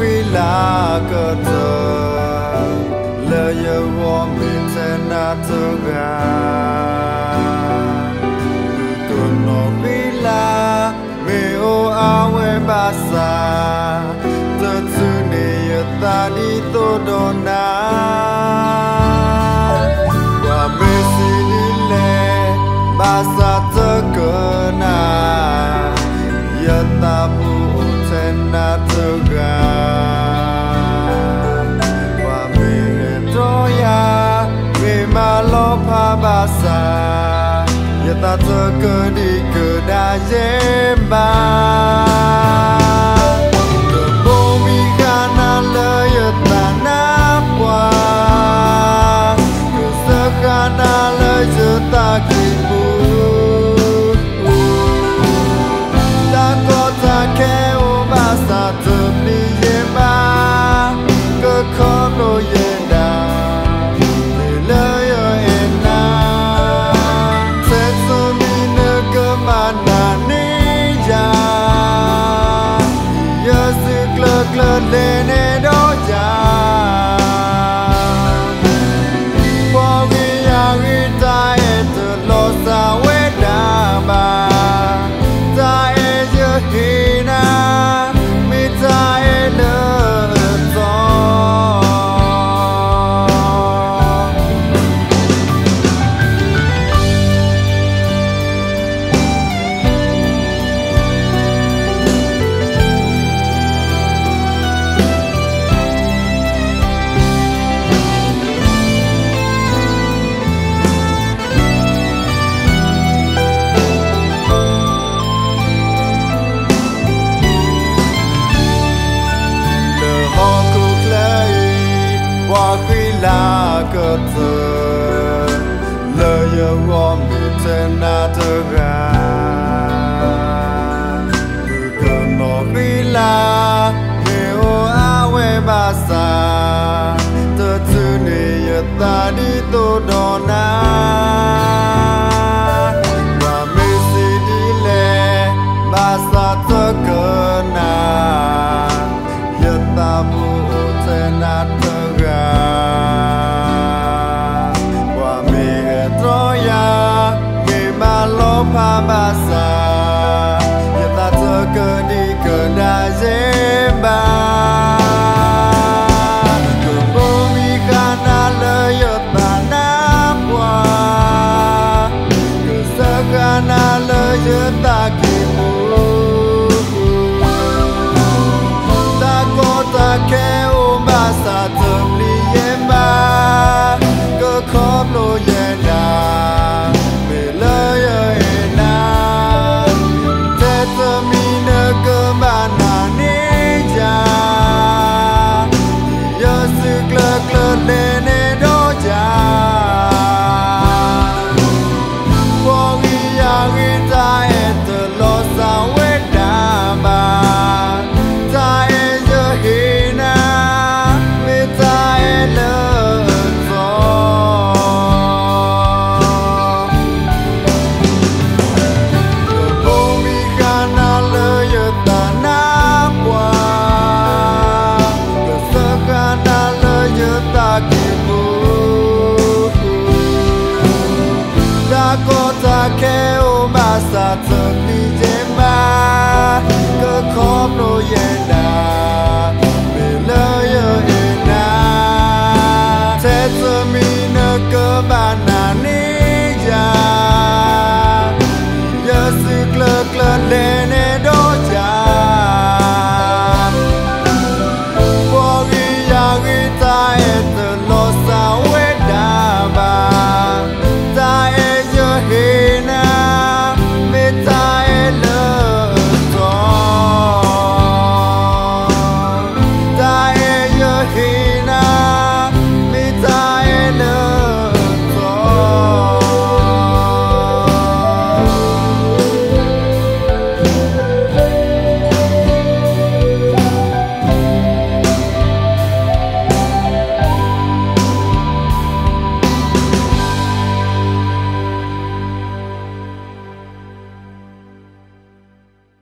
quy là cơ thơ lời yêu của mình sẽ nát thơ gà còn nó quy là vì ô áo em bà xa thật sự để ta đi tô đồ ná và mê xì đi lệ bà xa thơ cơ nà giờ ta phụ trên nát thơ gà và mê trôi ya vì mà lo pa bà xa giờ ta thơ cơ đi cơ đa dễ ba cơ bố mi khả năng lời ta nắp qua cơ sơ khả năng lời giờ ta kỳ bù ta có ta kéo bà xa thơm đi dễ ba cơ khó nô dễ đà để lời ở em na sẽ sơ mi nơ cơ mà nà ní ya giờ sức lơ lên ê đó ya bỏ ghi ya ghi ta ê tự lo xa quê đà bà ta ê giờ hi na mi ta ê lơ gió qua khi là cơ thơ lời yêu của mình trên na thơ gà từ cơn nó khi là yêu áo em bà xa thật sự để ta đi tô đò na và mê xì đi lệ bà xa thơ cơ na giờ ta phụ trên na thơ gà và mẹ trôi ya vì mà lo pa bà xa giờ ta thơ cơ đi cơ đa dễ ba cơ bố mi khả năng lời ở ta nắp qua cơ sơ khả năng lời ở ta kỳ mù ta có ta kéo bà xa thơm đi em ba cơ khóp lô dễ đà về lời ơi na thế thơ mi nơ cơ bà